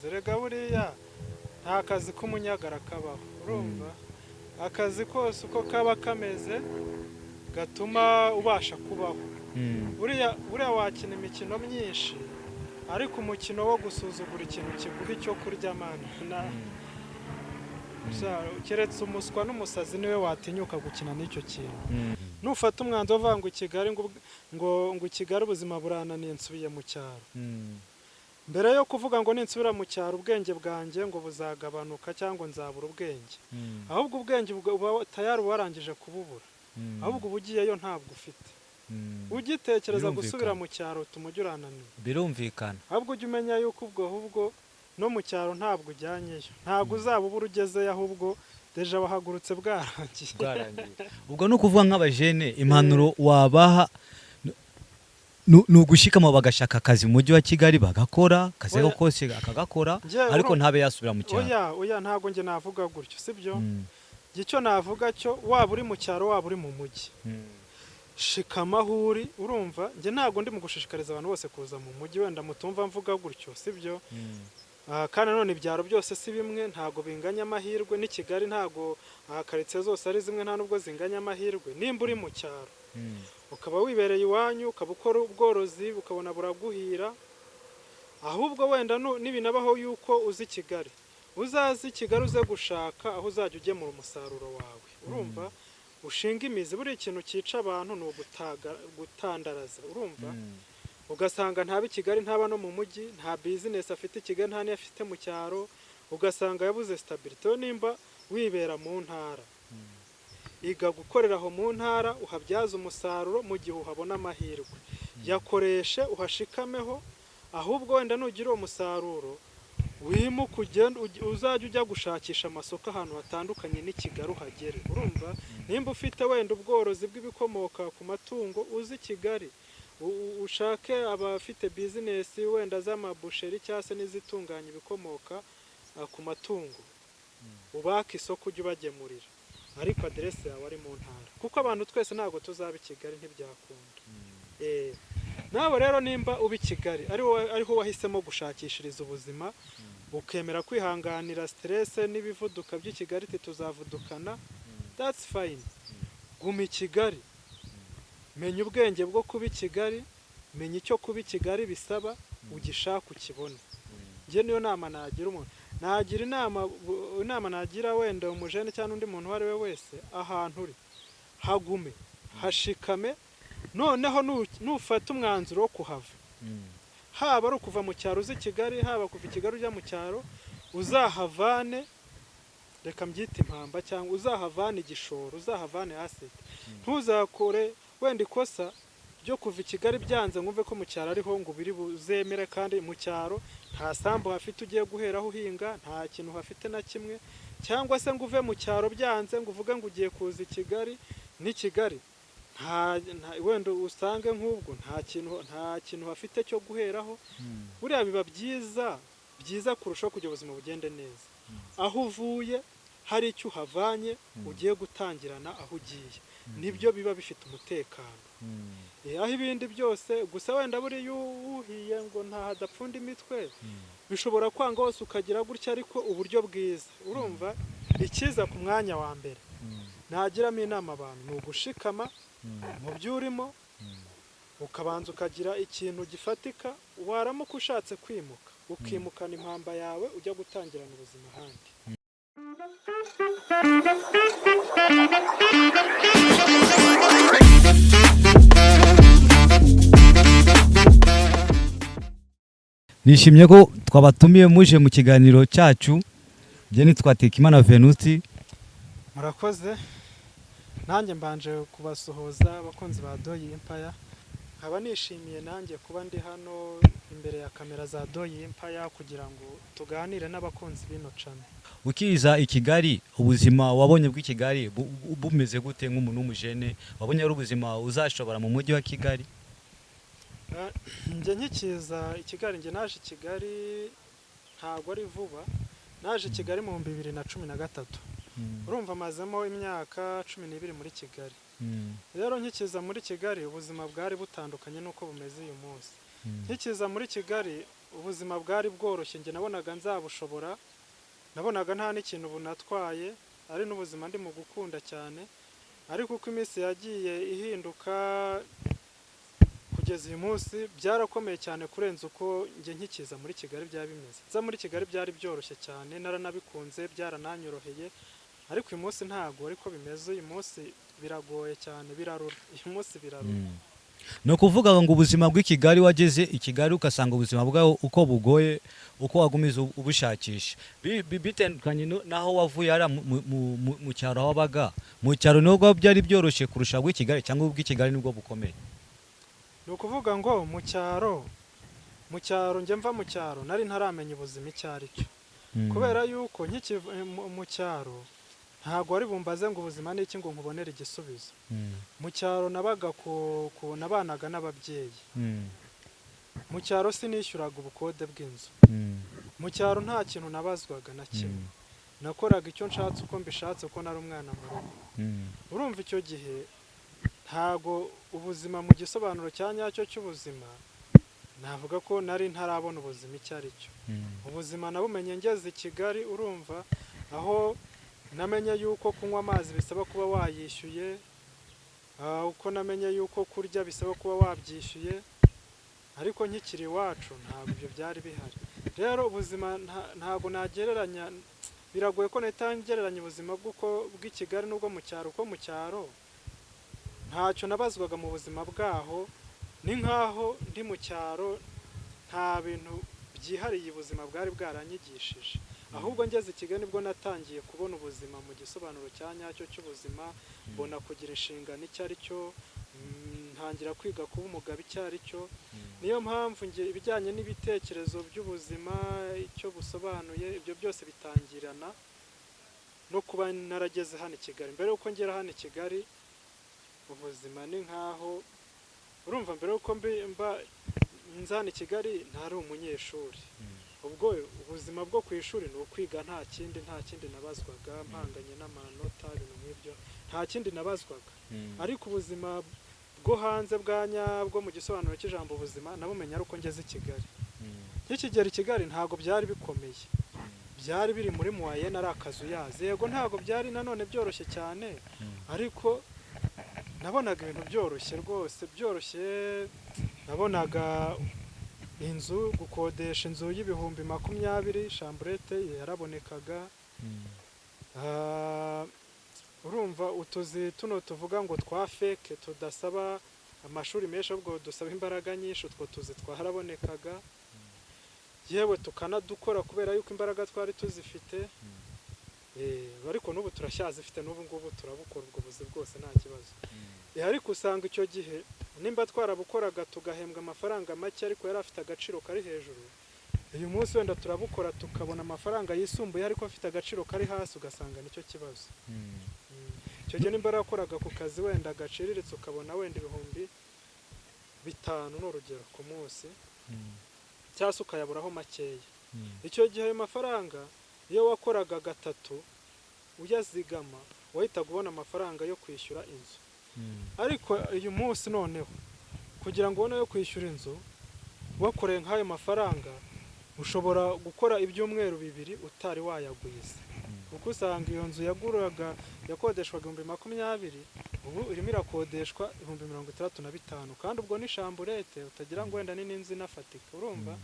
Erega buriya nta kazi k'umunyagara kabaho urumva akazi kose uko kaba kameze gatuma ubasha kubaho buriya wakina imikino myinshi ariko umukino wo gusuzugura ikintu kiguha icyo kurya mana keretse umuswa n'umusazi niwe watinyuka gukina n'icyo kintu nufata umwanzuro uvuga ngo i Kigali ngo i Kigali ubuzima burananiye nsubiye mu cyaro mbere yo kuvuga ngo ninsubira mu cyaro ubwenge bwanjye ngo buzagabanuka cyangwa nzabura ubwenge ahubwo ubwenge tayari warangije kububura ahubwo ubugiyeyo ntabwo ufite ugitekereza gusubira mu cyaro tumujye urananiwe birumvikana ahubwo ujye umenya yuko ubwo no mu cyaro ntabwo ujyanyeyo ntabwo uzaba ubura ugezeyo ahubwo deja bahagurutse bwarangiye ubwo no kuvuga nk'abajene impanuro wabaha nugushikamo bagashaka akazi mu mujyi wa Kigali bagakora kazi kose akagakora ariko ntabe yasubira mu cyaro oya ntago nge navuga gutyo sibyo gico navuga cyo waba uri mu cyaro waba uri mu mujyi shikamahuri urumva nge ntago ndi mu gushishikariza abantu bose kuza mu mujyi wenda mutumva mvuga gutyo sibyo kandi none ibyaro byose si bimwe ntago binganya amahirwe ni Kigali ntago karitsiye zose ari zimwe nta nubwo zinganya amahirwe nimba uri mu cyaro ukaba wibereye iwanyu ukaba ukora ubworozi ukabona buraguhira ahubwo wenda nibinabaho yuko uzi Kigali uzazi Kigali uze gushaka aho uzajya ugemura umusaruro wawe urumva ushinga imizi buri ikintu cyica abantu ni gutandaraza urumva ugasanga ntabe Kigali ntaba no mu mujyi nta business afite Kigali nta niyo afite mu cyaro ugasanga yabuze stability nimba wibera mu ntara iga gukorera aho mu ntara uhabyaza umusaruro mu gihe uhabona amahirwe yakoreshe uhashikameho ahubwo wenda nugira uwo musaruro wimu kugenda uzajya ujya gushakisha amasoko ahantu hatandukanye ni Kigali uhagere urumva nimba ufite wenda ubworozi bw'ibikomoka ku matungo uzi Kigali ushake abafite business wenda z'amabusheri cyangwa se n'izitunganya ibikomoka ku matungo ubaka isoko ujye ubagemurira ariko aderese yawe ari mu ntara kuko abantu twese ntabwo tuzaba i Kigali ntibyakunda nawe rero nimba uba i Kigali ariho wahisemo gushakishiriza ubuzima ukemera kwihanganira stress n'ibivuduka by'i Kigali tuzavudukana that's fine guma i Kigali menya ubwenge bwo kuba i Kigali menya icyo kuba i Kigali bisaba ugishaka ukibona nge niyo nama nagira umuntu nagira inama nagira wenda umujene cyangwa undi muntu wari we wese ahantu uri hagume hashikame noneho nufata umwanzuro wo kuhava haba ari ukuva mu cyaro uzi Kigali haba kuva i Kigali ujya mu cyaro uzahavane reka mbyite impamba cyangwa uzahavane igishoro uzahavane asset ntuzakore wenda ikosa byo kuva i Kigali byanze ngumve ko mu cyaro ariho ngo biri buzemere kandi mu cyaro nta sambu hafite ugiye guheraho uhinga nta kintu hafite na kimwe cyangwa se ngo uve mu cyaro byanze ngo uvuge ngo ugiye kuza i Kigali ni Kigali wenda usange nk'ubwo nta kintu hafite cyo guheraho buriya biba byiza kurushaho kugira ubuzima bugende neza aho uvuye hari icyo uhavanye ugiye gutangirana aho ugiye nibyo biba bifite umutekano aho ibindi byose gusa wenda buriya uhiye ngo ntahadapfunda imitwe bishobora kwanga hose ukagira gutya ariko uburyo bwiza urumva ikiza ku mwanya wa mbere nagiramo inama abantu ni ugushikama mu byo urimo ukabanza ukagira ikintu gifatika waramuka ushatse kwimuka ukimukana impamba yawe ujya gutangirana ubuzima ahandi nishimye ko twabatumiye muje mu kiganiro cyacu je nitwa Tekimana Venusti murakoze nanjye mbanje kubasuhuza abakunzi ba Doyi Empire nkaba nishimiye nanjye kuba ndi hano imbere ya kamera za Doyi Empire kugira ngo tuganire n'abakunzi bino channel ukiza i Kigali ubuzima wabonye bw'i Kigali bumeze gute nk'umuntu w'umujene wabonye ari ubuzima uzashobora mu mujyi wa Kigali nge nkikiza i Kigali nge naje i Kigali ntago ari vuba naje i Kigali mu 2013 urumva mazemo imyaka 12 muri Kigali rero nkikiza muri Kigali ubuzima bwari butandukanye nuko bumeze uyu munsi nkikiza muri Kigali ubuzima bwari bworoshye njye nabonaga nzabushobora, nabonaga nta n'ikintu bunatwaye, ari n'ubuzima ndi mu gukunda cyane, ariko uko iminsi yagiye ihinduka kugeza uyu munsi byarakomeye cyane kurenza uko njye nkikiza muri Kigali byari bimeze. Nza muri Kigali byari byoroshye cyane, naranabikunze, byarananyoroheye, ariko uyu munsi ntago ariko bimeze. Uyu munsi biragoye cyane, birarura, uyu munsi birarura. No kuvuga ngo ubuzima bw'i Kigali, wageze i Kigali ugasanga ubuzima bwawe uko bugoye, uko wagumiza ubushakisha bitandukanye naho wavuye ari mu cyaro wabaga. Mu cyaro nubwo byari byoroshye kurusha bw'i Kigali, cyangwa ubw'i Kigali nibwo bukomeye? Ni ukuvuga ngo mu cyaro njye mva mu cyaro nari ntaramenya ubuzima icyo ari cyo, kubera yuko mu cyaro ntabwo wari bumbaze ngo ubuzima ni iki ngo nkubonere igisubizo. Mu cyaro nabaga nabanaga n'ababyeyi, mu cyaro sinishyuraga ubukode bw'inzu, mu cyaro nta kintu nabazwaga na kimwe, nakoraga icyo nshatse uko mbishatse uko nari umwana mu rugo. Urumva icyo gihe ntago ubuzima mu gisobanuro cya nyacyo cy'ubuzima navuga ko nari ntarabona ubuzima icyo ari cyo. Ubuzima nabumenye ngeze i Kigali, urumva aho namenye yuko kunywa amazi bisaba kuba wayishyuye, uko namenye yuko kurya bisaba kuba wabyishyuye, ariko nkikiri iwacu ntabwo ibyo byari bihari. Rero ubuzima ntabwo nagereranya, biragoye ko natangereranya ubuzima bw'i Kigali n'ubwo mu cyaro. Uko mu cyaro ntacyo nabazwaga mu buzima bwaho, ni nkaho ndi mu cyaro nta bintu byihariye ubuzima bwari bwaranyigishije, ahubwo ngeze i Kigali nibwo natangiye kubona ubuzima mu gisobanuro cya nyacyo cy'ubuzima, mbona kugira inshingano icyo ari cyo, ntangira kwiga kuba umugabo icyo ari cyo. Niyo mpamvu nge ibijyanye n'ibitekerezo by'ubuzima icyo busobanuye, ibyo byose bitangirana no kuba narageze hano i Kigali. Mbere yuko ngera hano i Kigali ubuzima ni nkaho, urumva mbere yuko nza hano i Kigali ntari umunyeshuri, ubwo ubuzima bwo ku ishuri ni ukwiga, nta kindi nabazwaga, mpanganye n'amanota, ibintu nk'ibyo, nta kindi nabazwaga. Ariko ubuzima bwo hanze bwa nyabwo mu gisobanuro cy'ijambo ubuzima nabumenye ari uko ngeze i Kigali. Nkikigera i Kigali ntabwo byari bikomeye, byari biri muri moyenne, ari akazu yazi, yego ntabwo byari nanone byoroshye cyane, ariko nabonaga ibintu byoroshye rwose, byoroshye. Nabonaga inzu, gukodesha inzu y'ibihumbi 20, chambrette yarabonekaga. Urumva utuzi tuno tuvuga ngo twa fake tudasaba amashuri menshi, ahubwo dusaba imbaraga nyinshi, utwo tuzi twarabonekaga, yewe tukanadukora kubera yuko imbaraga twari tuzifite. Ariko n'ubu turacyazifite, n'ubu ngubu turabukora ubwo buzi bwose nta kibazo. Ariko usanga icyo gihe nimba twarabukoraga tugahembwa amafaranga make ariko yari afite agaciro kari hejuru, uyu munsi wenda turabukora tukabona amafaranga yisumbuye ariko afite agaciro kari hasi, ugasanga nicyo kibazo. Icyo gihe nimba yakoraga ku kazi wenda gaciriritse ukabona wenda ibihumbi 5 n'urugero ku munsi, cyangwa se ukayaburaho makeya. Icyo gihe ayo mafaranga iyo wakoraga 3 uyazigama wahitaga ubona amafaranga yo kwishyura inzu. Ariko uyu munsi noneho kugira ngo ubone yo kwishyura inzu wakoreye nk'ayo mafaranga, ushobora gukora ibyumweru 2 utari wayagwiza, kuko usanga iyo nzu yakodeshwaga 20,000, ubu irimo irakodeshwa 65,000, kandi ubwo ni chambrette, utagira ngo wenda ni n'inzu inafatika. Urumva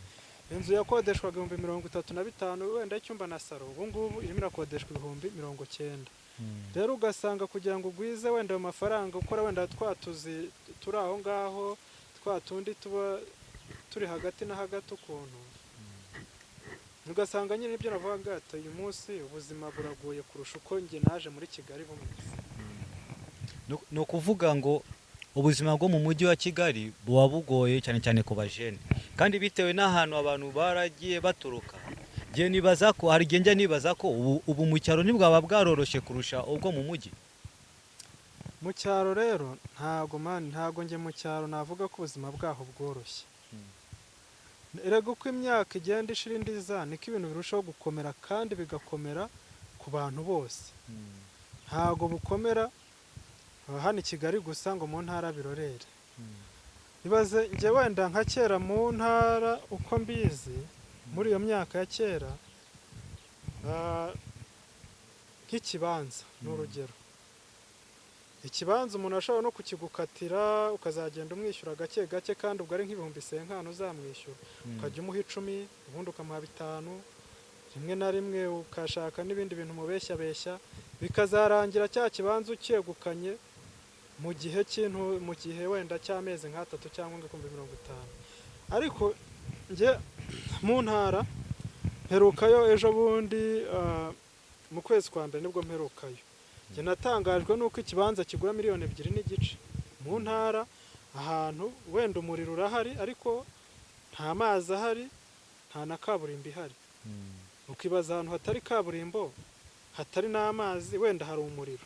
inzu yakodeshwaga 35,000 wenda icyumba na saro, ubu ngubu irimo irakodeshwa 90,000. Rero ugasanga kugira ngo ugwize wenda ayo mafaranga ukora wenda twatuzi turi aho ngaho, twatundi tuba turi hagati na hagati ukuntu, ugasanga nyine ibyo navuga ati uyu munsi ubuzima buragoye kurusha uko njye naje muri Kigali bumeze. No kuvuga ngo ubuzima bwo mu mujyi wa Kigali buba bugoye cyane cyane ku bajene, kandi bitewe n'ahantu abantu baragiye baturuka. Je nibaza ko hari genje nibaza ko ubu mu cyaro nibwaba bwaroroshye kurusha ubwo mu mujyi. Mu cyaro rero ntago nge mu cyaro navuga ko ubuzima bwaho bworoshye. Erega uko imyaka igenda ishira indiza niko ibintu birushaho gukomera, kandi bigakomera ku bantu bose. Ntago bukomera hano i Kigali gusa ngo mu ntara birorere. ibaze njye wenda nka kera mu ntara uko mbizi muri iyo myaka ya kera, nk'ikibanza ni urugero, ikibanza umuntu ashobora no kukigukatira ukazagenda umwishyura gake gake, kandi ubwo ari nk'ibihumbi 50 uzamwishyura, ukajya umuha 10 ubundi ukamuha 5, rimwe na rimwe ukashaka n'ibindi bintu mubeshya bikazarangira cya kibanza ucyegukanye mu gihe wenda cy'amezi nk'3 cyangwa 50. ariko njye mu ntara mperukayo ejo bundi mu kwezi kwa mbere nibwo mperukayo. Njye natangajwe nuko ikibanza kigura miliyoni 2 n'igice mu ntara, ahantu wenda umuriro urahari ariko nta mazi ahari, nta na kaburimbo ihari. Ukibaza ahantu hatari kaburimbo, hatari n'amazi, wenda hari umuriro,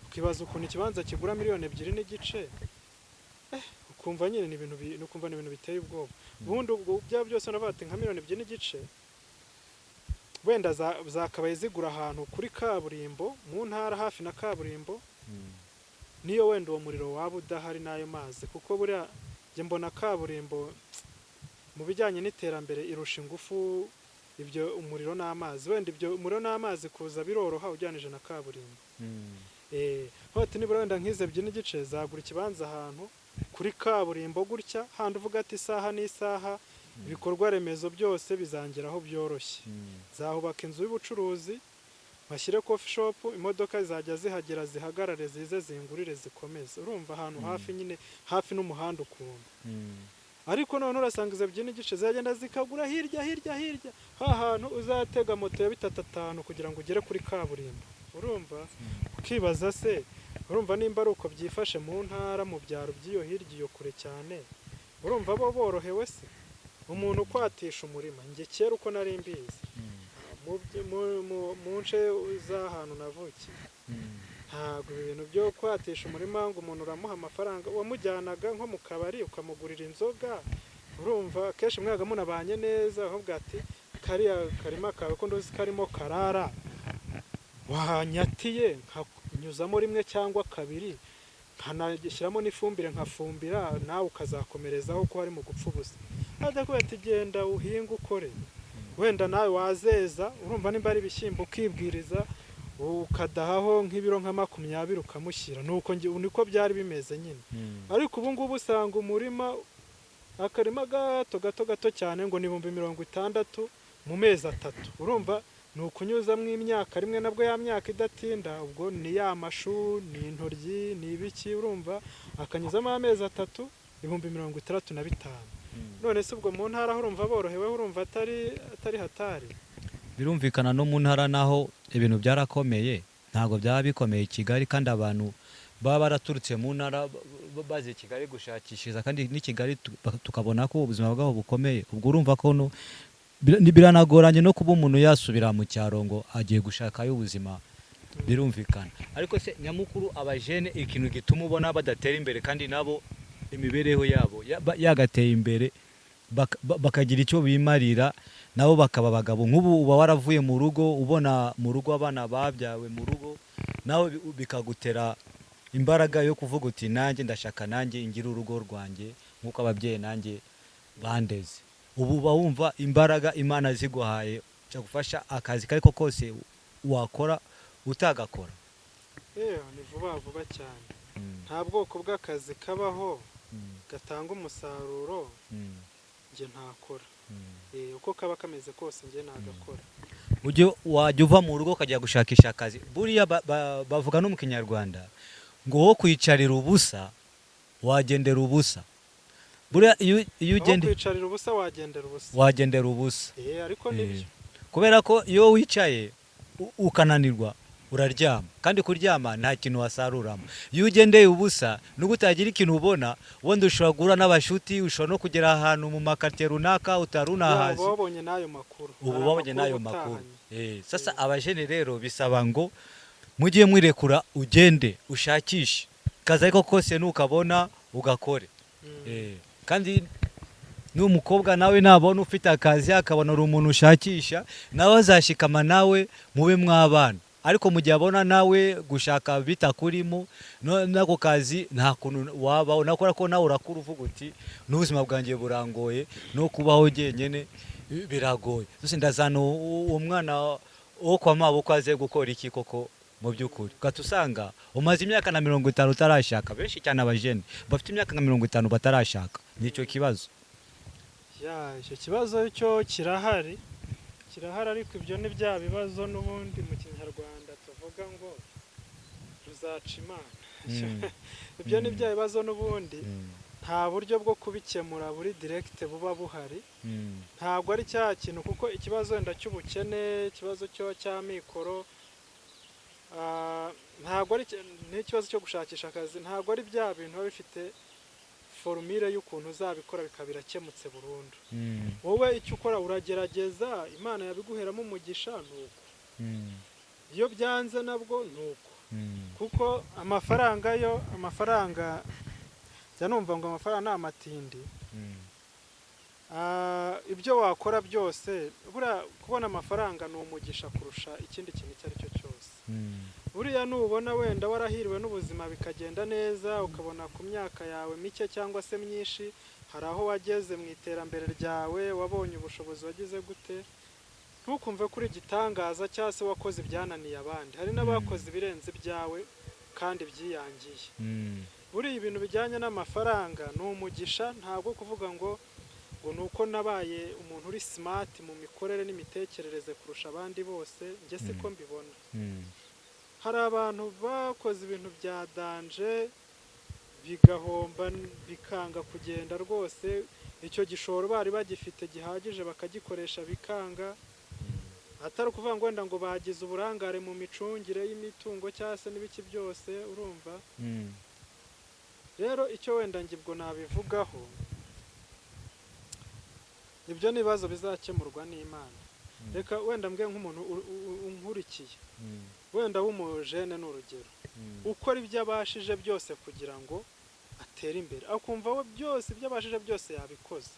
ukibaza ukuntu ikibanza kigura miliyoni 2 n'igice. Ukumva nyine ni ibintu biteye ubwoba. Ubundi ubwo bya byose navate nka miliyoni 2 n'igice, wenda zakabaye zigura ahantu kuri kaburimbo mu ntara hafi na kaburimbo, niyo wenda uwo muriro waba udahari n'ayo mazi, kuko buriya njye mbona kaburimbo mu bijyanye n'iterambere irusha ingufu ibyo umuriro n'amazi. Wenda ibyo umuriro n'amazi kuza biroroha ujyanije na kaburimbo. Hote nibura wenda nk'ize 2 n'igice zagura ikibanza ahantu kuri kaburimbo gutya, handi uvuga ati isaha n'isaha ibikorwa remezo byose bizangeraho byoroshye. Zahubaka inzu y'ubucuruzi, bashyire coffee shop, imodoka zajya zihagera zihagarare zize zingurire zikomeze. Urumva ahantu hafi nyine hafi n'umuhanda ukuntu. Ariko none urasanga izo 2 n'igice zagenda zikagura hirya hantu uzatega moto ya 3-5 kugira ngo ugere kuri kaburimbo. Urumva ukibaza se, urumva nimba ari uko byifashe mu ntara mu byaro by'iyo hirya iyo kure cyane, urumva bo borohewe se? Umuntu kwatisha umurima, njye kera uko nari mbizi mu nce z'ahantu navukiye, ntabwo ibintu byo kwatisha umurima ngo umuntu uramuha amafaranga, wamujyanaga nko mu kabari ukamugurira inzoga. Urumva kenshi mwaga munabanye neza, ahubwo ati kariya karima kawe ko ndozi karimo karara wanyatiye nkanyuzamo 1 cyangwa 2, nkanagishyiramo n'ifumbire nkafumbira, nawe ukazakomerezaho ko hari mu gupfa ubusa. Ajya ko ati genda uhinga ukore, wenda nawe wazeza. Urumva nimba ari ibishyimbo ukibwiriza ukadahaho nk'ibiro nka 20 ukamushyira, nuko niko byari bimeze nyine. Ariko ubu ngubu usanga umurima akarima gato cyane ngo ni 60 mu mezi 3. Urumva ni ukunyuzamo imyaka rimwe, nabwo ya myaka idatinda, ubwo ni ya mashu, ni intoryi, ni ibiki. Urumva akanyuzamo amezi 3 65,000. None se ubwo mu ntara urumva borohewe, urumva atari hatari. Birumvikana no mu ntara naho ibintu byarakomeye, ntago byaba bikomeye Kigali, kandi abantu baba baraturutse mu ntara baze Kigali gushakishiriza, kandi ni Kigali tukabona ko ubuzima bwabo bukomeye. Ubwo urumva ko biranagoranye no kuba umuntu yasubira mu cyaro ngo agiye gushakayo ubuzima, birumvikana. Ariko se nyamukuru abajene, ikintu gituma ubona badatera imbere kandi nabo imibereho yabo yagateye imbere, bakagira icyo bimarira, nabo bakaba abagabo. Nk'ubu uba waravuye mu rugo, ubona mu rugo abana babyawe mu rugo, nawe bikagutera imbaraga yo kuvuga uti nanjye ndashaka nanjye ingira urugo rwanjye nk'uko ababyeyi nanjye bandeze. Ubu bawumva imbaraga Imana ziguhaye cyo gufasha akazi kariko kose wakora utagakora. Ni vuba cyane. Nta bwoko bw'akazi kabaho gatanga umusaruro njye ntakora. Uko kaba kameze kose njye nagakora. Wajya uva mu rugo ukajya gushakisha akazi. Buriya bavuga no mu Kinyarwanda ngo wo kwicarira ubusa wagendera ubusa. Buriya iyo ugende kwicarira ubusa wagendera ubusa. Ariko nibyo. Kubera ko iyo wicaye ukananirwa uraryama, kandi kuryama nta kintu wasaruramo. Iyo ugendeye ubusa nubwo utagira ikintu ubona, wenda ushobora guhura n'abashuti, ushobora no kugera ahantu mu makaritsiye runaka utaruna hasi. Ubu babonye n'ayo makuru. Sasa abajene rero bisaba ngo mugiye mwirekura ugende ushakishe kazi ariko kose nukabona ugakore. Kandi n'umukobwa nawe nabona ufite akazi akabona uri umuntu ushakisha, nawe azashikama nawe mube mwabana. ariko mu gihe abona nawe gushaka bitakurimo n'ako kazi nta kuntu wabaho nakora ko nawe urakura uvuga uti n'ubuzima bwanjye burangoye no kubaho jyenyene biragoye zose ndazana uwo mwana wo kwa maboko aze gukora iki koko mu by'ukuri ugatusanga umaze imyaka na 50 utarashaka benshi cyane abajene bafite imyaka nka 50 batarashaka nicyo kibazo icyo kibazo cyo kirahari ariko ibyo ni bya bibazo n'ubundi mu kinyarwanda tuvuga ngo ruzaca imana ibyo ni bya bibazo n'ubundi nta buryo bwo kubikemura buri direct buba buhari ntabwo ari cya kintu kuko ikibazo wenda cy'ubukene ikibazo cyo cy'amikoro ntabwo ari n'ikibazo cyo gushakisha akazi ntabwo ari bya bintu biba bifite formule y'ukuntu uzabikora bikaba birakemutse burundu wowe icyo ukora uragerageza imana yabiguheramo umugisha nuko iyo byanze nabwo nuko kuko amafaranga jya numva ngo amafaranga ni amatindi ibyo wakora byose kubona amafaranga ni umugisha kurusha ikindi kintu icyo ari cyo cyose buriya nubona wenda warahiriwe n'ubuzima bikagenda neza ukabona ku myaka yawe mike cyangwa se myinshi hari aho wageze mu iterambere ryawe wabonye ubushobozi wagize gute ntukumve kuri igitangaza cyangwa se wakoze ibyananiye abandi hari n'abakoze ibirenze ibyawe kandi byiyangiye buriya ibintu bijyanye n'amafaranga ni umugisha ntabwo kuvuga ngo ni uko nabaye umuntu uri smart mu mikorere n'imitekerereze kurusha abandi bose njye siko mbibona hari abantu bakoze ibintu bya danje bigahomba bikanga kugenda rwose icyo gishoro bari bagifite gihagije bakagikoresha bikanga atari ukuvuga ngo wenda ngo bagize uburangare mu micungire y'imitungo cyangwa se n'ibiki byose urumva rero icyo wenda ngibwo nabivugaho ibyo ni ibibazo bizakemurwa n'Imana reka wenda mbwe nk'umuntu unkurikiye wenda w'umujene n'urugero ukora ibyo abashije byose kugira ngo atere imbere akumva we byose ibyo abashije byose yabikoze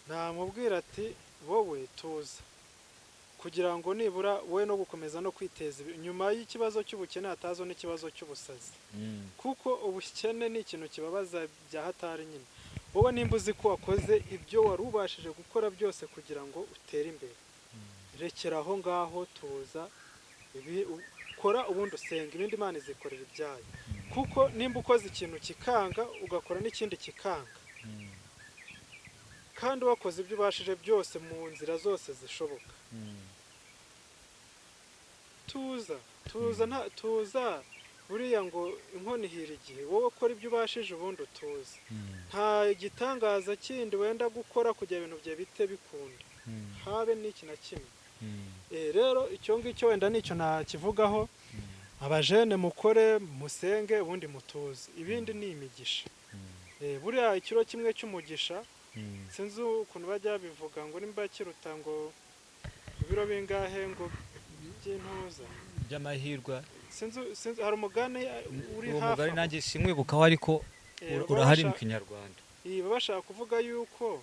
namubwira ati wowe tuza kugira ngo nibura wowe no gukomeza no kwiteza nyuma y'ikibazo cy'ubukene hatazo n'ikibazo cy'ubusazi kuko ubukene ni ikintu kibabaza bya hatari nyine wowe nimba uzi ko wakoze ibyo wari ubashije gukora byose kugira ngo utere imbere rekera aho ngaho tuza ukora ubundi usenga ibindi Imana izikorera ibyayo kuko nimba ukoze ikintu kikanga ugakora n'ikindi kikanga kandi wakoze ibyo ubashije byose mu nzira zose zishoboka tuza buriya ngo inkono ihira igihe wowe ukora ibyo ubashije ubundi utuze nta gitangaza kindi wenda gukora kugira ibintu bye bite bikunda habe n'iki na kimwe rero icyo ngicyo wenda nicyo nakivugaho abajene mukore musenge ubundi mutuze ibindi ni imigisha buriya ikiro kimwe cy'umugisha sinzi ukuntu bajya bivuga ngo nimba kiruta ngo ibiro bingahe ngo by'intuza by'amahirwe sinzi hari umugani uri hafi umugani nanjye simwibukaho ariko urahari mu kinyarwanda bashaka kuvuga yuko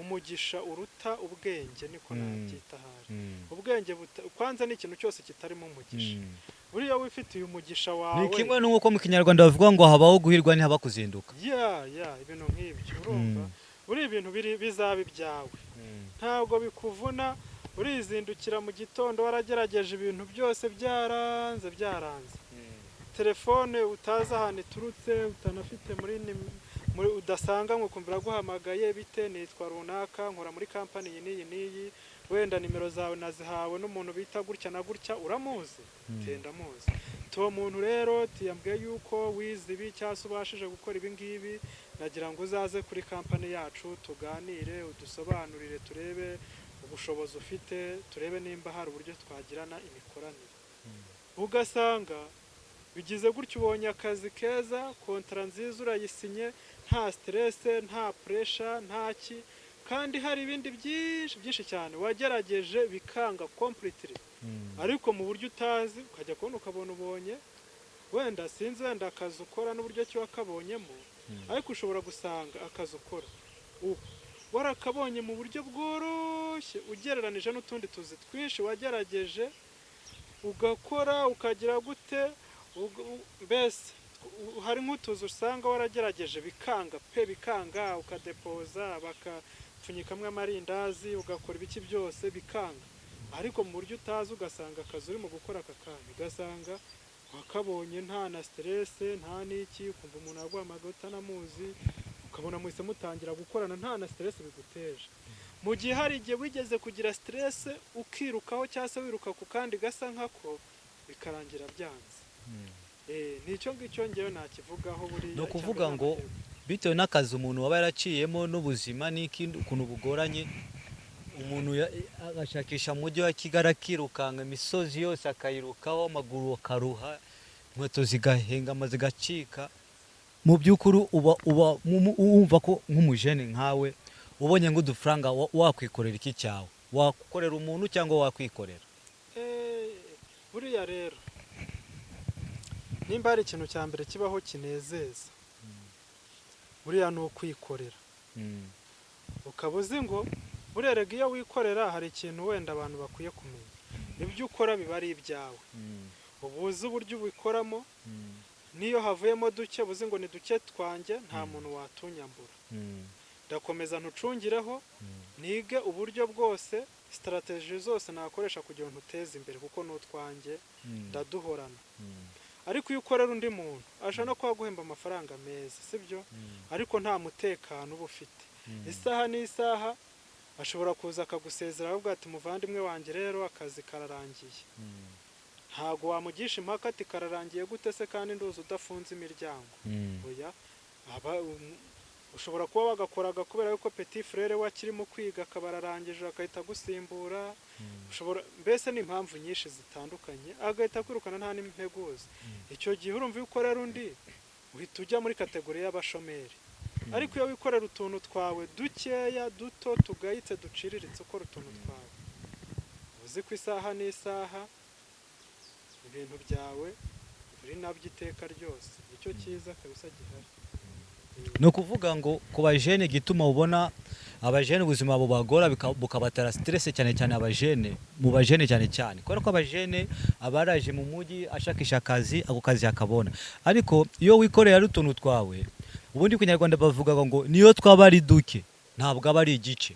umugisha uruta ubwenge niko nabyita hari ubwenge kwanza ni ikintu cyose kitarimo umugisha buriya wifitiye umugisha wawe ni kimwe n'uko mu kinyarwanda bavuga ngo habaho guhirwa ntihaba kuzinduka ibintu nk'ibyo urumva buri ibintu bizaba ibyawe ntabwo bikuvuna urizindukira mu gitondo waragerageje ibintu byose byaranze telefone utazi ahantu iturutse utanafite muri udasanga ngo kumvira guhamagaye bite nitwa runaka nkora muri kampani iyi n'iyi wenda nimero zawe nazihawe n'umuntu bita gutya na gutya uramuzi tenda muzi tuwo muntu rero tiyambwiye yuko wize ibi cyangwa ubashije gukora ibi ngibi nagira ngo uzaze kuri kampani yacu tuganire udusobanurire turebe ubushobozi ufite turebe nimba hari uburyo twagirana imikoranire ugasanga bigize gutyo ubonye akazi keza kontara nziza urayisinye nta stress nta pressure ntaki kandi hari ibindi byinshi cyane wagerageje bikanga completely ariko mu buryo utazi ukajya kubona ukabona ubonye wenda sinzi wenda akazi ukora n'uburyo cyo wakabonyemo ariko ushobora gusanga akazi ukora warakabonye mu buryo bworoshye ugereranije n'utundi tuzi twinshi wagerageje ugakora ukagira gute mbese hari nk'utuzi usanga waragerageje bikanga pe bikanga, ukadepoza bakapfunyikamwe amarindazi ugakora ibiki byose bikanga, ariko mu buryo utazi ugasanga akazi urimo gukora aka kanya ugasanga wakabonye nta na stress nta n'iki, ukumva umuntu aguhamagaye utanamuzi ukabona muhise mutangira gukorana nta na stress biguteje. Mu gihe hari igihe wigeze kugira stress ukirukaho cyangwa se wiruka ku kandi gasa nkako bikarangira byanze. Nicyo ngicyo ngewe nakivugaho buriya. No kuvuga ngo bitewe n'akazi umuntu waba yaraciyemo n'ubuzima n'ikindi ukuntu bugoranye, umuntu agashakisha mu mujyi wa Kigali akirukanga imisozi yose akayirukaho, amaguru akaruha, inkweto zigahengama zigacika. Mu by'ukuri uba wumva ko nk'umujene nkawe ubonye nk'udufaranga wakwikorera iki cyawe, wakorera umuntu cyangwa wakwikorera? Buriya rero nimba hari ikintu cya mbere kibaho kinezeza buriya ni ukwikorera. Ukaba uzi ngo burerega iyo wikorera hari ikintu wenda abantu bakwiye kumenya, ibyo ukora biba ari ibyawe, uba uzi uburyo ubikoramo, niyo havuyemo duke uzi ngo ni duke twanjye nta muntu watunyambura. Ndakomeza ntucungireho nige uburyo bwose, strategy zose nakoresha kugira ngo ntuteze imbere kuko n'utwanjye ndaduhorana. Ariko iyo ukorera undi muntu ashaka no kwaguhemba amafaranga meza sibyo, ariko nta mutekano uba ufite. Isaha n'isaha ashobora kuza akagusezera avuga ati muvandimwe wanjye rero akazi kararangiye. Ntago wamugisha impaka ati kararangiye gute se kandi nduzi udafunze imiryango. Oya, ushobora kuba wagakoraga kubera yuko petit frere wakirimo kwiga akabararangije akahita gusimbura. Ushobora mbese n'impamvu nyinshi zitandukanye agahita kwirukana nta n'impeguza. Icyo gihe urumva ukorera undi uhita ujya muri kategori y'abashomeri. Ariko iyo wikorera utuntu twawe dukeya duto tugayitse duciriritse, ukora utuntu twawe uzi ko isaha n'isaha ibintu byawe uri nabyo iteka ryose, nicyo cyiza kabisa gihari. No kuvuga ngo ku bajene gituma ubona abajene ubuzima bubagora bukabatera stress cyane cyane abajene mu bajene cyane kubera ko abajene abaraje mu mujyi ashakisha akazi, ako kazi akabona. Ariko iyo wikoreye ari utuntu twawe, ubundi ku Nyarwanda bavuga ngo niyo twaba ari duke ntabwo aba ari igice.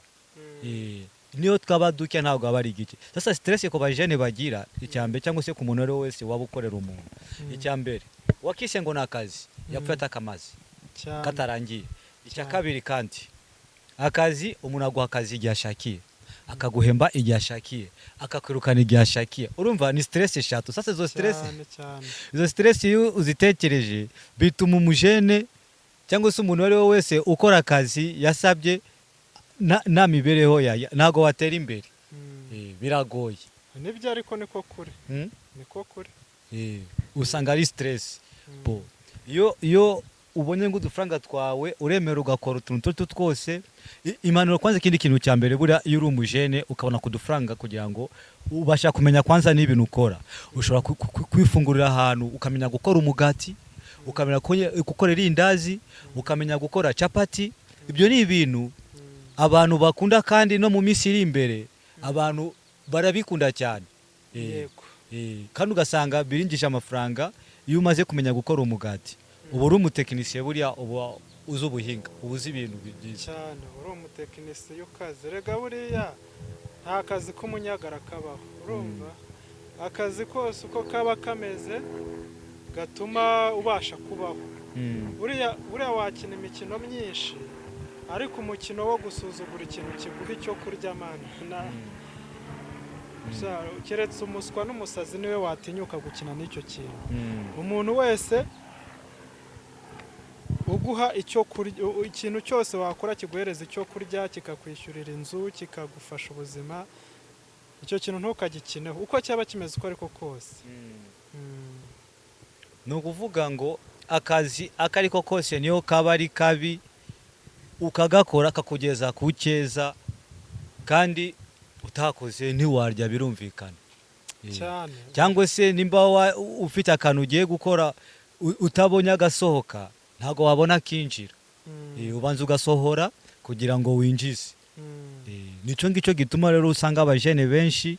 Niyo twaba duke ntabwo aba ari igice. Sasa stress ko bajene bagira icyambere cyangwa se ku muntu wese waba ukorera umuntu, icyambere wakise ngo nakazi yapfata kamazi katarangiye. Icya kabiri kandi akazi umuntu aguha akazi igihe ashakiye, akaguhemba igihe ashakiye, akakwirukana igihe ashakiye. Urumva ni stress eshatu. Sasa izo stress iyo uzitekereje bituma umujene cyangwa se umuntu wari wese ukora akazi yasabye na mibereho ntago watera imbere. Biragoye. Nibyo ariko niko kuri. Niko kuri. Usanga ari stress. Iyo ubonye ngo udufaranga twawe uremera ugakora utuntu twose, impanuro kwanza. Ikindi kintu cya mbere buriya iyo uri umujene ukabona kudufaranga kugira ngo ubasha kumenya kwanza n'ibintu ukora. Ushobora kwifungurira ahantu ukamenya gukora umugati, ukamenya gukora irindazi, ukamenya gukora capati. Ibyo ni ibintu abantu bakunda kandi no mu minsi iri imbere abantu barabikunda cyane. Kandi ugasanga biringisha amafaranga iyo umaze kumenya gukora umugati. Ubu uri umutekinisiye buriya uba uzi ubuhinga, ubuzi ibintu byiza cyane. Uri umutekinisiye ukaze. Rega buriya nta kazi k'umunyagara kabaho. Urumva akazi kose uko kaba kameze gatuma ubasha kubaho. Buriya wakina imikino myinshi ariko umukino wo gusuzugura ikintu kiguha icyo kurya mana keretse umuswa n'umusazi niwe watinyuka gukina n'icyo kintu. Umuntu wese uguha icyo kurya, ikintu cyose wakora kiguhereza icyo kurya, kikakwishyurira inzu, kikagufasha ubuzima, icyo kintu ntukagikineho uko cyaba kimeze uko ariko kose. Ni ukuvuga ngo akazi akariko kose niyo kaba ari kabi ukagakora kakugeza ku cyeza kandi utakoze ntiwarya, birumvikana cyane. Cyangwa se nimba ufite akantu ugiye gukora utabonye agasohoka ntago wabona kinjira. Ubanza ugasohora kugira ngo winjize. Nico ngicyo gituma rero usanga abajene benshi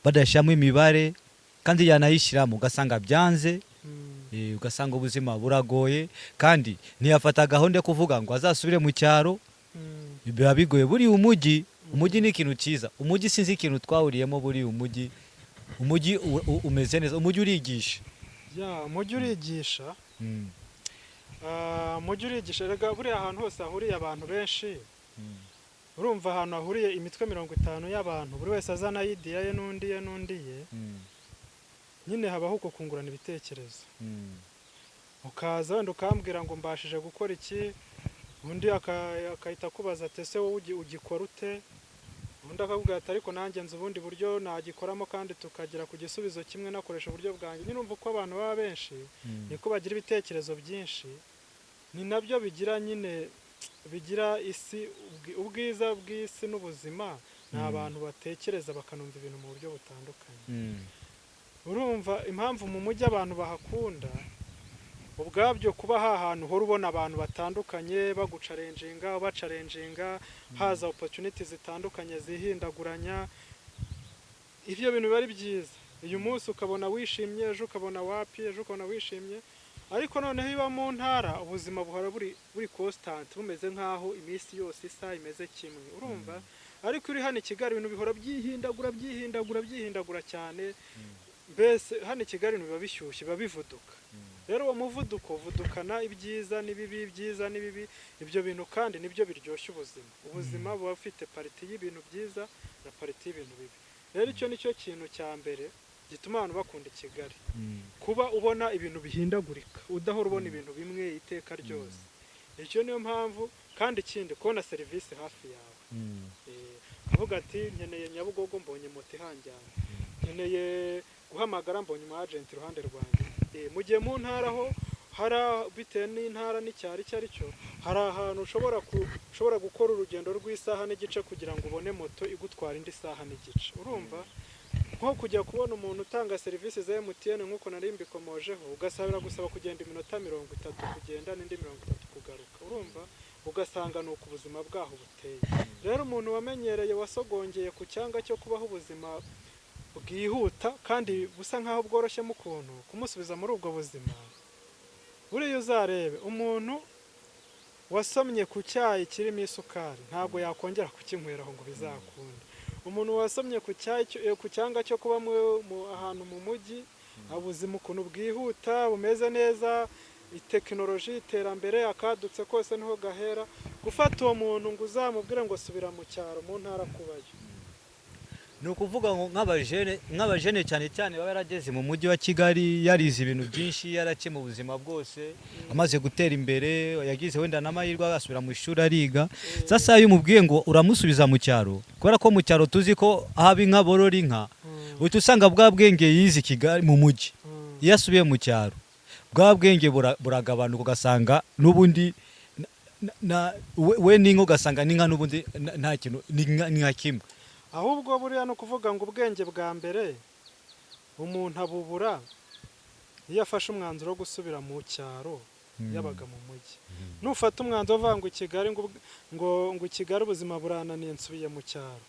badashamo imibare, kandi yanayishyiramo ugasanga byanze. mm, Ugasanga ubuzima buragoye kandi ntiyafata gahunda yo kuvuga ngo azasubire mu cyaro. Biba bigoye. Buriya umujyi ni ikintu cyiza. Umujyi sinzi ikintu twahuriyemo. Buriya umujyi umeze neza. Umujyi urigisha. ya umujyi urigisha. Mm. Umujyi urigisha rega buriya ahantu hose hahuriye abantu benshi, urumva ahantu hahuriye imitwe 50 y'abantu, buri wese azana idea ye n'undi ye, nyine habaho uko kungurana ibitekerezo. Ukaza wenda ukambwira ngo mbashije gukora iki, undi akahita kubaza ati ese wowe ugikora ute, undi akakubwira ati ariko nanjye nzi ubundi buryo nagikoramo kandi tukagera ku gisubizo kimwe nakoresha uburyo bwanjye. Nyine umva uko abantu baba benshi niko bagira ibitekerezo byinshi, ni nabyo bigira nyine bigira isi ubwiza bw'isi n'ubuzima. Ni abantu batekereza bakanumva ibintu mu buryo butandukanye. Urumva impamvu mu mujyi abantu bahakunda ubwabyo kuba hahantu hora ubona abantu batandukanye bagucarenjinga bacarenjinga, haza opportunities zitandukanye zihindaguranya. Ivyo bintu bari byiza. Uyu munsi ukabona wishimye, ejo ukabona wapi, ejo ukabona wishimye. Ariko noneho iba mu ntara ubuzima buhora buri constant, bumeze nkaho iminsi yose isa imeze kimwe. Urumva? Ariko uri hano i Kigali ibintu bihora byihindagura cyane. Mbese hano i Kigali biba bishyushye, biba bivuduka. Rero uwo muvuduko uvudukana ibyiza n'ibibi, ibyiza n'ibibi. Ibyo bintu kandi nibyo biryoshya ubuzima. Ubuzima buba bufite pariti y'ibintu byiza na pariti y'ibintu bibi. Rero icyo nicyo kintu cya mbere gituma abantu bakunda i Kigali. Kuba ubona ibintu bihindagurika, udahora ubona ibintu bimwe iteka ryose. Icyo niyo mpamvu. Kandi ikindi kubona serivisi hafi yawe. Avuga ati nkeneye Nyabugogo mbonye moto ihanjyana, nkeneye guhamagara mbonye umu agent iruhande rwanjye. Mu gihe mu ntara ho hara bitewe n'intara n'icyari icyo ari cyo, hari ahantu ushobora gukora urugendo rw'isaha n'igice kugira ngo ubone moto igutwara indi saha n'igice. Urumva? Nko kujya kubona umuntu utanga serivisi za MTN nk'uko nari mbikomojeho, ugasabira gusaba kugenda iminota 30 kugenda n'indi 30 kugaruka. Urumva? Ugasanga nuko ubuzima bwaho buteye. Rero umuntu wamenyereye wasogongeye ku cyanga cyo kubaho ubuzima bwihuta kandi busa nkaho bworoshye mu kuntu kumusubiza muri ubwo buzima. Buriya uzarebe umuntu wasomye ku cyayi kirimo isukari ntabwo yakongera kukinyweraho ngo bizakunde. Umuntu wasomye ku cyayi ku cyanga cyo kuba ahantu mu mujyi, ubuzima ukuntu bwihuta bumeze neza, itekinoloji iterambere akadutse kose niho gahera. Gufata uwo muntu ngo uzamubwire ngo subira mu cyaro mu ntara kubayo, ni ukuvuga ngo nk'abajene cyane cyane baba yarageze mu mujyi wa Kigali, yarize ibintu byinshi, yarake mu buzima bwose, amaze gutera imbere, yagize wenda n'amahirwe agasubira mu ishuri ariga. Sasa iyo umubwiye ngo uramusubiza mu cyaro, kubera ko mu cyaro tuzi ko haba inka borora inka, uhita usanga bwa bwenge yize Kigali mu mujyi, iyo asubiye mu cyaro bwa bwenge buragabanuka, ugasanga n'ubundi we n'inka ugasanga n'inka n'ubundi nta kintu ni nka kimwe. Ahubwo buriya no kuvuga ngo ubwenge bwa mbere umuntu abubura iyo afashe umwanzuro wo gusubira mu cyaro yabaga mu mujyi. Nufata umwanzuro uvuga ngo i Kigali ngo i Kigali ubuzima burananiye nsubiye mu cyaro,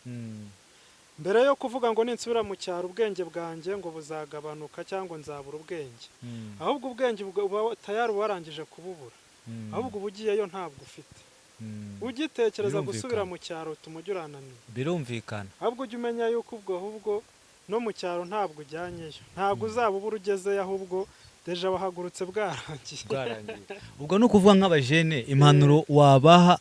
mbere yo kuvuga ngo ninsubira mu cyaro ubwenge bwanjye ngo buzagabanuka cyangwa nzabura ubwenge, ahubwo ubwenge tayari warangije kububura, ahubwo ubugiyeyo ntabwo ufite. Ugitekereza gusubira mu cyaro tumujye urananiye, birumvikana. ahubwo ujye umenya yuko ahubwo no mu cyaro ntabwo ujyanyeyo, ntabwo uzaba ubura ugezeyo, ahubwo deja wahagurutse bwarangiye. Ubwo ni ukuvuga nk'abajene impanuro wabaha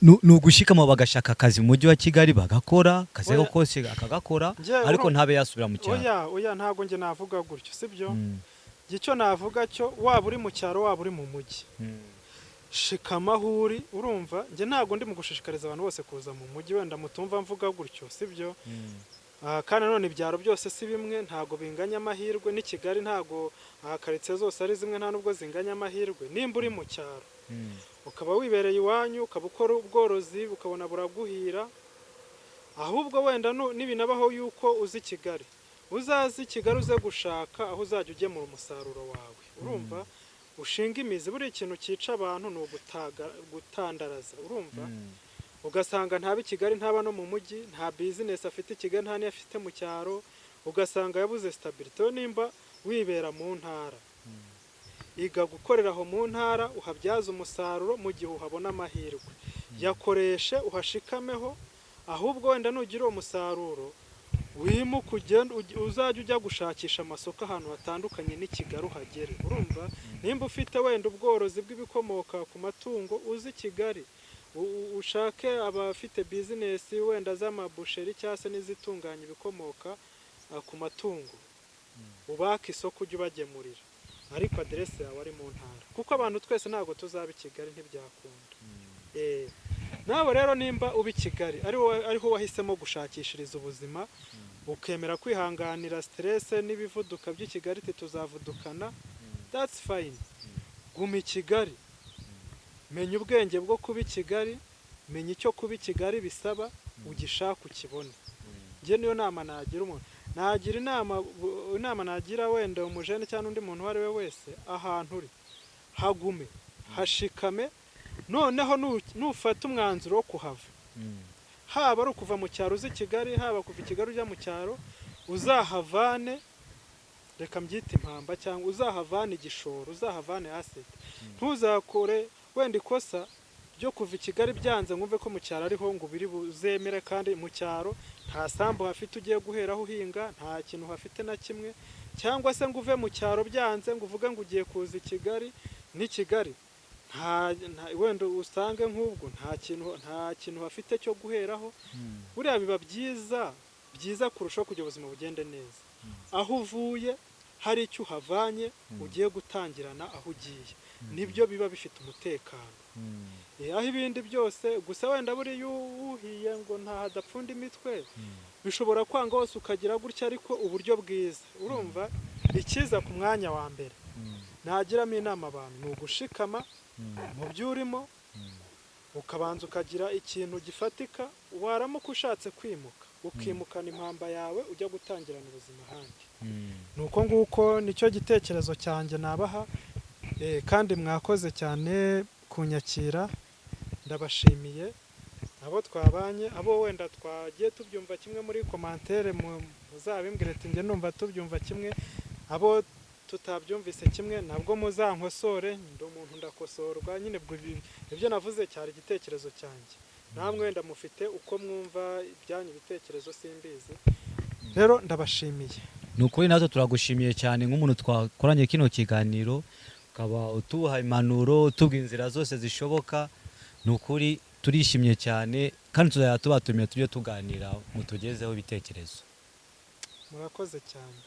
ni ugushikamo bagashaka akazi mu mujyi wa Kigali bagakora, akazi kose akagakora, ariko ntabe yasubira mu cyaro. Oya ntabwo nge navuga gutyo, sibyo? Icyo navuga cyo waba uri mu cyaro waba uri mu mujyi, shikamahuri. Urumva? Nge ntabwo ndi mu gushishikariza abantu bose kuza mu mujyi, wenda mutumva mvuga gutyo, sibyo? Kandi none ibyaro byose si bimwe, ntabwo binganya amahirwe. Ni Kigali ntabwo karitsiye zose ari zimwe, nta nubwo zinganya amahirwe. Nimba uri mu cyaro ukaba wibereye iwanyu, ukaba ukora ubworozi ukabona buraguhira, ahubwo wenda nibinabaho yuko uzi Kigali, uzazi Kigali uze gushaka aho uzajya ugemura umusaruro wawe. Urumva? Ushinga imizi. Buri ikintu cyica abantu ni gutandaraza. Urumva? Ugasanga ntaba i Kigali ntaba no mu mujyi, nta business afite i Kigali nta niyo afite mu cyaro. ugasanga yabuze stability. Nimba wibera mu ntara, iga gukorera aho mu ntara, uhabyaza umusaruro mu gihe uhabona amahirwe, yakoreshe uhashikameho, ahubwo wenda nugira uwo musaruro wimuka ugenda uzajya ujya gushakisha amasoko ahantu hatandukanye n'i Kigali uhagere. Urumva, nimba ufite wenda ubworozi bw'ibikomoka ku matungo uzi Kigali, ushake abafite bizinesi wenda z'amabusheri cyangwa se n'izitunganya ibikomoka ku matungo, ubaka isoko ujye ubagemurira, ariko aderese yawe ari mu ntara, kuko abantu twese ntabwo tuzaba i Kigali, ntibyakunda. Nawe rero nimba uba i Kigali ariho wahisemo gushakishiriza ubuzima, ukemera kwihanganira stress n'ibivuduka by'i Kigali, tuzavudukana, that's fine. Guma i Kigali, menya ubwenge bwo kuba i Kigali, menya icyo kuba i Kigali bisaba, ugishaka ukibone. Njye niyo nama nagira umuntu, nagira inama nagira wenda umujene cyangwa undi muntu uwo ari we wese, ahantu uri hagume, hashikame, noneho nufata umwanzuro wo kuhava, haba ari ukuva mu cyaro uzi Kigali, haba kuva i Kigali ujya mu cyaro, uzahavane, reka mbyite impamba, cyangwa uzahavane igishoro, uzahavane asset. Ntuzakore wenda ikosa ryo kuva i Kigali byanze ngumve ko mu cyaro ariho ngo biri buzemere, kandi mu cyaro nta sambu hafite ugiye guheraho uhinga, nta kintu hafite na kimwe, cyangwa se ngo uve mu cyaro byanze ngo uvuge ngo ugiye kuza i Kigali, n'i Kigali wenda usange nk'ubwo nta kintu hafite cyo guheraho. Buriya biba byiza kurushaho kugira ubuzima bugende neza, aho uvuye hari icyo uhavanye ugiye gutangirana aho ugiye, nibyo biba bifite umutekano. Aho ibindi byose gusa wenda buriya uhiye ngo hadapfunda imitwe, bishobora kwanga hose ukagira gutya, ariko uburyo bwiza, urumva, ikiza ku mwanya wa mbere nagiramo inama abantu ni ugushikama mu byo urimo, ukabanza ukagira ikintu gifatika, waramuka ushatse kwimuka ukimukana impamba yawe ujya gutangirana ubuzima ahandi. Nuko nguko nicyo gitekerezo cyanjye nabaha, kandi mwakoze cyane kunyakira, ndabashimiye. Abo twabanye, abo wenda twagiye tubyumva kimwe muri commentaire, muzabimbwire ati njye numva tubyumva kimwe, abo tutabyumvise kimwe nabwo muzankosore, ndi umuntu ndakosorwa nyine. Ibyo navuze cyari igitekerezo cyanjye, namwe wenda mufite uko mwumva ibyanyu ibitekerezo simbizi. Rero ndabashimiye. Nukuri natwe turagushimiye cyane nk'umuntu twakoranye kino kiganiro, ukaba utuha impanuro, utubwira inzira zose zishoboka. Nukuri turishimye cyane, kandi tuzajya tubatumiye tujye tuganira mutugezeho ibitekerezo. Murakoze cyane.